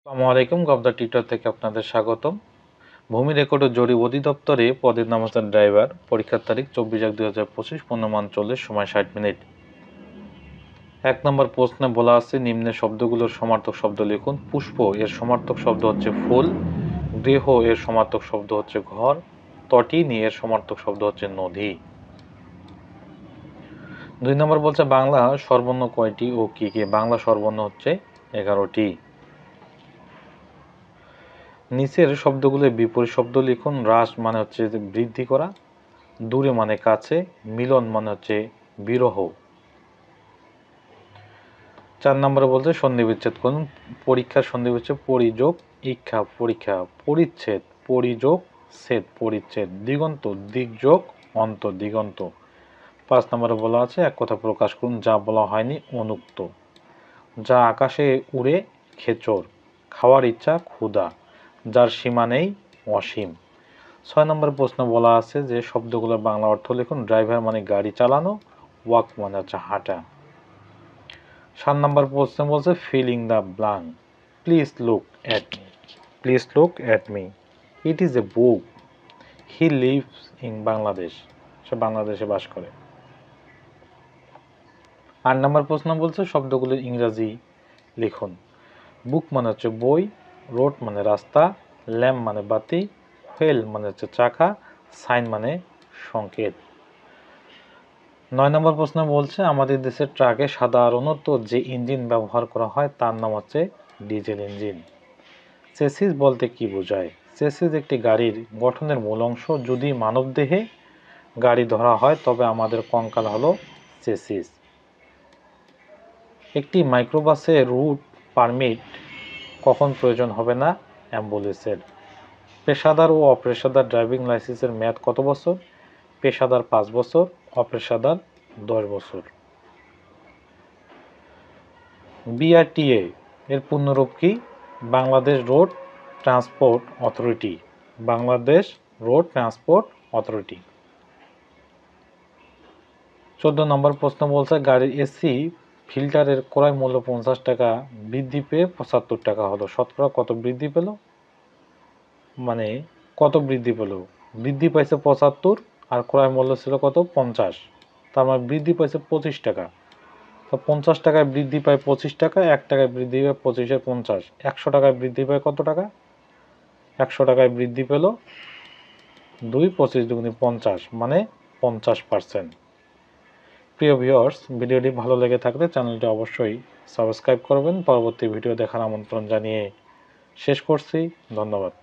আসসালামু আলাইকুম। গবদা টিউটর থেকে আপনাদের স্বাগতম। ভূমি রেকর্ড ও জরিপ অধিদপ্তরে পদের নাম হচ্ছে ড্রাইভার। পরীক্ষার তারিখ 24/1/2025, পূর্ণমান 40, সময় 60 মিনিট। 1 নম্বর প্রশ্নে বলা আছে নিম্নের শব্দগুলোর সমার্থক শব্দ লিখুন। পুষ্প এর সমার্থক শব্দ হচ্ছে ফুল, গৃহ এর সমার্থক শব্দ হচ্ছে ঘর, তটিনী এর সমার্থক শব্দ হচ্ছে নদী। 2 নম্বর বলছে বাংলা স্বরবর্ণ কয়টি ও কি কি? বাংলা স্বরবর্ণ হচ্ছে 11টি। নিচের শব্দগুলোর বিপরীত শব্দ লিখুন। হ্রাস মানে হচ্ছে বৃদ্ধি করা, দূরে মানে কাছে, মিলন মানে হচ্ছে বিরহ। 4 নম্বরে বলছে সন্ধি বিচ্ছেদ করুন। পরীক্ষার সন্ধি বিচ্ছেদ পরিযোগ, ইচ্ছা পরীক্ষা, পরিচ্ছেদ, পরিযোগ, ছেদ পরিচ্ছেদ, দিগন্ত, দিকযোগ, অন্ত, দিগন্ত। 5 নম্বরে বলা আছে এক কথা প্রকাশ করুন। যা বলা হয়নি অনুক্ত। যা আকাশে উড়ে খেচর, খাওয়ার ইচ্ছা ক্ষুধা, যার সীমা নেই অসীম। 6 নম্বর প্রশ্ন বলা আছে যে শব্দগুলোর বাংলা অর্থ লিখুন। ড্রাইভার মানে গাড়ি চালানো, ওয়াক মানে হচ্ছে হাঁটা। 7 নম্বর প্রশ্ন বলছে filling the blank. Please look at me, please look at me, it is a book, he lives in Bangladesh, সে বাংলাদেশে বাস করে। 8 নম্বর প্রশ্ন বলছে শব্দগুলোর ইংরাজি লিখুন। বুক মানে হচ্ছে বই, রোড মানে রাস্তা, ল্যাম্প মানে বাতি, হুইল মানে হচ্ছে চাকা, সাইন মানে সংকেত। 9 নম্বর প্রশ্ন বলছে আমাদের দেশের ট্রাকে সাধারণত যে ইঞ্জিন ব্যবহার করা হয় তার নাম হচ্ছে ডিজেল ইঞ্জিন। চেসিস বলতে কি বোঝায়? চেসিস একটি গাড়ির গঠনের মূল অংশ। যদি মানবদেহে গাড়ি ধরা হয় তবে আমাদের কঙ্কাল হলো চেসিস। একটি মাইক্রোবাসের রুট পারমিট কখন প্রয়োজন হবে না? অ্যাম্বুলেন্সের। পেশাদার ও অপেশাদার ড্রাইভিং লাইসেন্সের মেয়াদ কত বছর? পেশাদার 5 বছর, অপেশাদার 10 বছর। বিআরটিএ এর পূর্ণরূপ কি? Bangladesh road transport authority. Bangladesh road transport authority. 14 নম্বর প্রশ্ন বলছে গাড়ির এসি ফিল্টারের ক্রয় মূল্য 50 টাকা বৃদ্ধি পেয়ে 75 টাকা হলো। শতকরা কত বৃদ্ধি পেল? মানে কত বৃদ্ধি পেল? বৃদ্ধি পাইছে 75 আর ক্রয় মূল্য ছিল কত? 50। তার মানে বৃদ্ধি পাইছে 25 টাকা। তো 50 টাকায় বৃদ্ধি পায় 25 টাকা, 1 টাকায় বৃদ্ধি পায় 25-এর 50, 100 টাকায় বৃদ্ধি পায় কত টাকা? 100 টাকায় বৃদ্ধি পেল 2, 25 দুগুণে 50, মানে 50%। প্রিয় ভিউয়ার্স, ভিডিওটি ভালো লেগে থাকলে চ্যানেলটি অবশ্যই সাবস্ক্রাইব করবেন। পরবর্তী ভিডিও দেখার আমন্ত্রণ জানিয়ে শেষ করছি। ধন্যবাদ।